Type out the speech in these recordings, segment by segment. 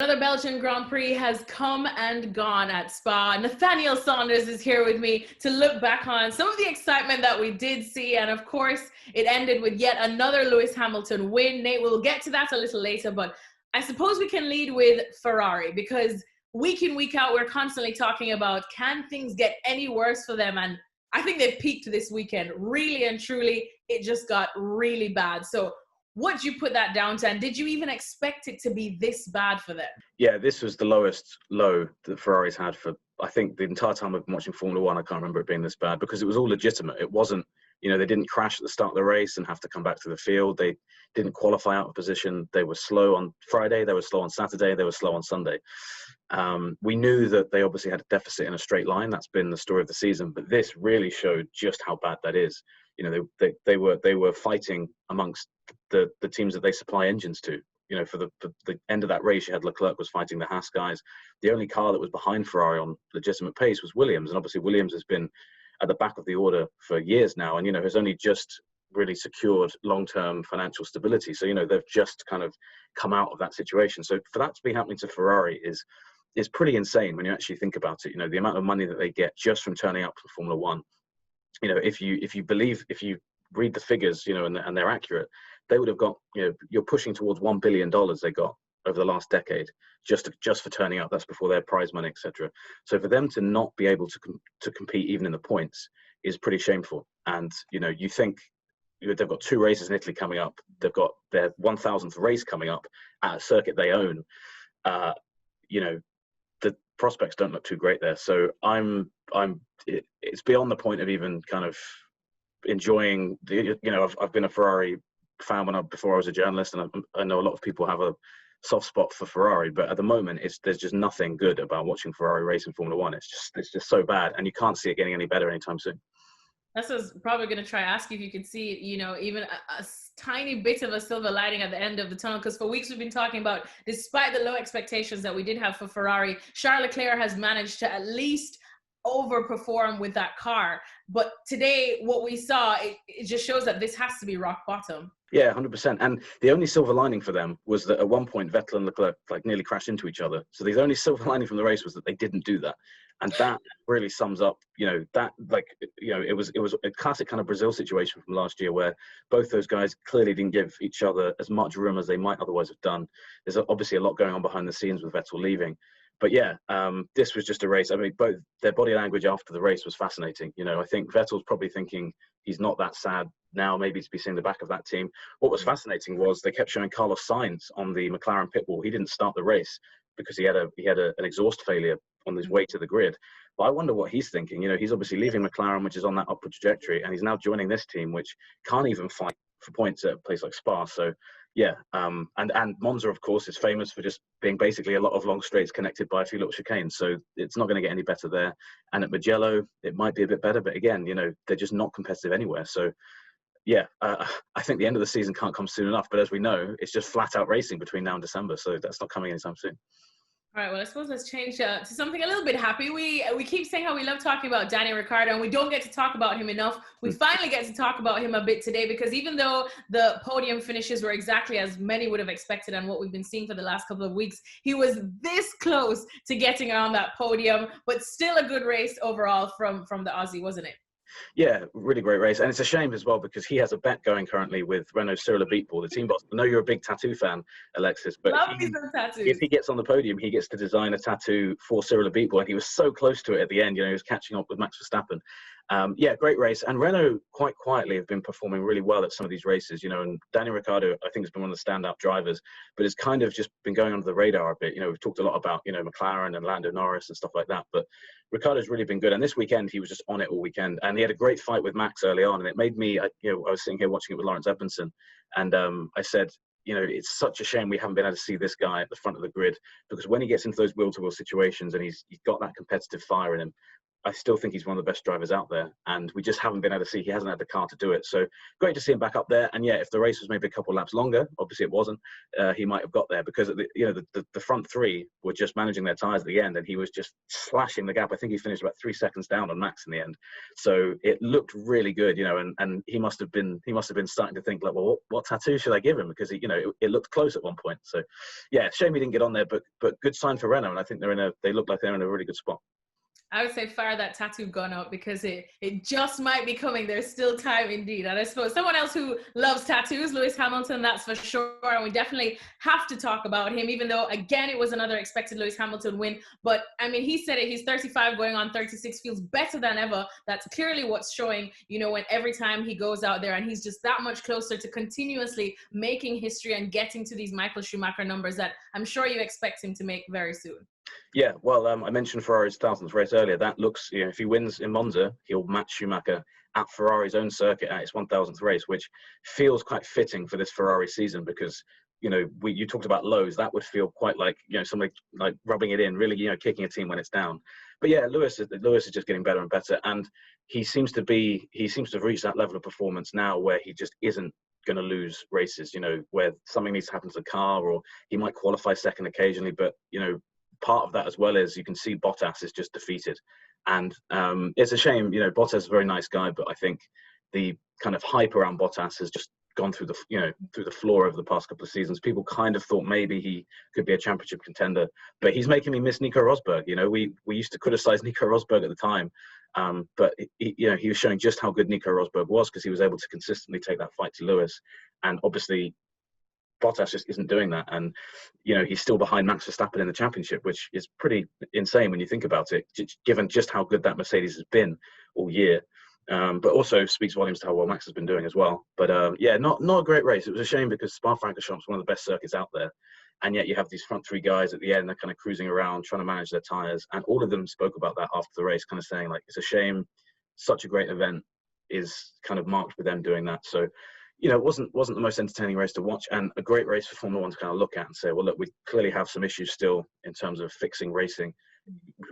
Another Belgian Grand Prix has come and gone at Spa. Nathaniel Saunders is here with me to look back on some of the excitement that we did see. And of course, it ended with yet another Lewis Hamilton win. Nate, we'll get to that a little later, but I suppose we can lead with Ferrari because week in, week out, we're constantly talking about, can things get any worse for them? And I think they've peaked this weekend. Really and truly, it just got really bad. So what do you put that down to? And did you even expect it to be this bad for them? Yeah, this was the lowest low that Ferrari's had for, I think, the entire time I've been watching Formula One. I can't remember it being this bad because it was all legitimate. It wasn't, they didn't crash at the start of the race and have to come back to the field. They didn't qualify out of position. They were slow on Friday. They were slow on Saturday. They were slow on Sunday. We knew that they obviously had a deficit in a straight line. That's been the story of the season. But this really showed just how bad that is. They were fighting amongst the teams that they supply engines to. For the end of that race, you had Leclerc was fighting the Haas guys. The only car that was behind Ferrari on legitimate pace was Williams. And obviously Williams has been at the back of the order for years now and, has only just really secured long-term financial stability. So, they've just kind of come out of that situation. So for that to be happening to Ferrari is pretty insane when you actually think about it. The amount of money that they get just from turning up to Formula One. If you read the figures, and they're accurate, they would have got, you're pushing towards $1 billion they got over the last decade just for turning up. That's before their prize money, etc. So for them to not be able to compete even in the points is pretty shameful. And you think they've got 2 races in Italy coming up. They've got their 1,000th race coming up at a circuit they own. The prospects don't look too great there. So it's beyond the point of even kind of enjoying I've been a Ferrari fan before I was a journalist, and I know a lot of people have a soft spot for Ferrari, but at the moment there's just nothing good about watching Ferrari race in Formula One. It's just so bad, and you can't see it getting any better anytime soon. That's what I was probably going to try to ask you if you could see, even a tiny bit of a silver lining at the end of the tunnel. Because for weeks we've been talking about, despite the low expectations that we did have for Ferrari, Charles Leclerc has managed to at least overperform with that car. But today, what we saw, it just shows that this has to be rock bottom. Yeah, 100%. And the only silver lining for them was that at one point, Vettel and Leclerc nearly crashed into each other. So the only silver lining from the race was that they didn't do that. And that really sums up, it was a classic kind of Brazil situation from last year where both those guys clearly didn't give each other as much room as they might otherwise have done. There's obviously a lot going on behind the scenes with Vettel leaving. But yeah, this was just a race. I mean, both their body language after the race was fascinating. I think Vettel's probably thinking he's not that sad now, maybe to be seeing the back of that team. What was fascinating was they kept showing Carlos Sainz on the McLaren pit wall. He didn't start the race because he had an exhaust failure on his way to the grid. But I wonder what he's thinking. He's obviously leaving McLaren, which is on that upward trajectory, and he's now joining this team, which can't even fight for points at a place like Spa. So yeah, and Monza, of course, is famous for just being basically a lot of long straights connected by a few little chicanes. So it's not going to get any better there. And at Mugello, it might be a bit better, but again, they're just not competitive anywhere. So yeah, I think the end of the season can't come soon enough. But as we know, it's just flat out racing between now and December. So that's not coming anytime soon. All right, well, I suppose let's change to something a little bit happy. We keep saying how we love talking about Daniel Ricciardo, and we don't get to talk about him enough. We finally get to talk about him a bit today, because even though the podium finishes were exactly as many would have expected and what we've been seeing for the last couple of weeks, he was this close to getting on that podium, but still a good race overall from the Aussie, wasn't it? Yeah, really great race. And it's a shame as well because he has a bet going currently with Renault's Cyril Abiteboul, the team boss. I know you're a big tattoo fan, Alexis, but if he gets on the podium, he gets to design a tattoo for Cyril Abiteboul. And he was so close to it at the end. He was catching up with Max Verstappen. Yeah, great race. And Renault quite quietly have been performing really well at some of these races, and Daniel Ricciardo, I think, has been one of the standout drivers, but it's kind of just been going under the radar a bit. We've talked a lot about, McLaren and Lando Norris and stuff like that, but Ricciardo's really been good. And this weekend, he was just on it all weekend. And he had a great fight with Max early on. And it made me, I was sitting here watching it with Lawrence Edmondson. And I said, it's such a shame we haven't been able to see this guy at the front of the grid, because when he gets into those wheel-to-wheel situations and he's got that competitive fire in him, I still think he's one of the best drivers out there, and we just haven't been able to see. He hasn't had the car to do it. So great to see him back up there. And yeah, if the race was maybe a couple of laps longer, obviously it wasn't, he might have got there, because the front three were just managing their tyres at the end, and he was just slashing the gap. I think he finished about 3 seconds down on Max in the end. So it looked really good, and he must have been starting to think, like, well, what tattoo should I give him, because it looked close at one point. So yeah, shame he didn't get on there, but good sign for Renault, and I think they look like they're in a really good spot. I would say fire that tattoo gun up, because it just might be coming. There's still time indeed. And I suppose someone else who loves tattoos, Lewis Hamilton, that's for sure. And we definitely have to talk about him, even though, again, it was another expected Lewis Hamilton win. But I mean, he said it, he's 35 going on 36, feels better than ever. That's clearly what's showing, when every time he goes out there, and he's just that much closer to continuously making history and getting to these Michael Schumacher numbers that I'm sure you expect him to make very soon. Yeah, well, I mentioned Ferrari's 1000th race earlier. That looks, if he wins in Monza, he'll match Schumacher at Ferrari's own circuit at its 1000th race, which feels quite fitting for this Ferrari season, because, you talked about lows. That would feel quite like, somebody like rubbing it in, really, kicking a team when it's down. But yeah, Lewis is just getting better and better, and he seems to have reached that level of performance now where he just isn't going to lose races, where something needs to happen to the car, or he might qualify second occasionally, but, part of that as well is you can see Bottas is just defeated, and it's a shame. Bottas is a very nice guy, but I think the kind of hype around Bottas has just gone through the floor over the past couple of seasons. People kind of thought maybe he could be a championship contender, but he's making me miss Nico Rosberg. We used to criticize Nico Rosberg at the time, but he was showing just how good Nico Rosberg was, because he was able to consistently take that fight to Lewis, and obviously Bottas just isn't doing that, and he's still behind Max Verstappen in the championship, which is pretty insane when you think about it, given just how good that Mercedes has been all year. But also speaks volumes to how well Max has been doing as well. But yeah, not a great race. It was a shame, because Spa-Francorchamps is one of the best circuits out there, and yet you have these front three guys at the end, they're kind of cruising around trying to manage their tyres, and all of them spoke about that after the race, kind of saying, like, it's a shame such a great event is kind of marked with them doing that. So it wasn't the most entertaining race to watch, and a great race for Formula One to kind of look at and say, well, look, we clearly have some issues still in terms of fixing racing.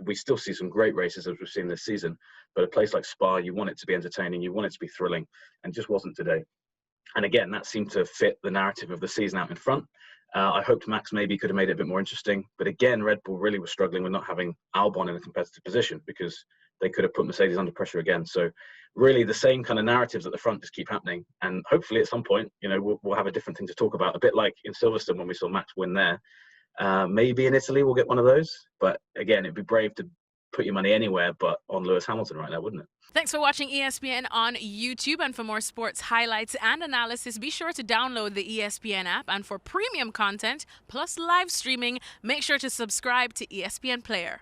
We still see some great races as we've seen this season, but a place like Spa, you want it to be entertaining, you want it to be thrilling, and just wasn't today. And again, that seemed to fit the narrative of the season out in front. I hoped Max maybe could have made it a bit more interesting, but again, Red Bull really was struggling with not having Albon in a competitive position, because they could have put Mercedes under pressure again. So really the same kind of narratives at the front just keep happening, and hopefully at some point we'll have a different thing to talk about, a bit like in Silverstone when we saw Max win there. Maybe in Italy we'll get one of those, but again, it'd be brave to put your money anywhere but on Lewis Hamilton right now, wouldn't it? Thanks for watching ESPN on YouTube, and for more sports highlights and analysis, be sure to download the ESPN app, and for premium content plus live streaming, make sure to subscribe to ESPN Player.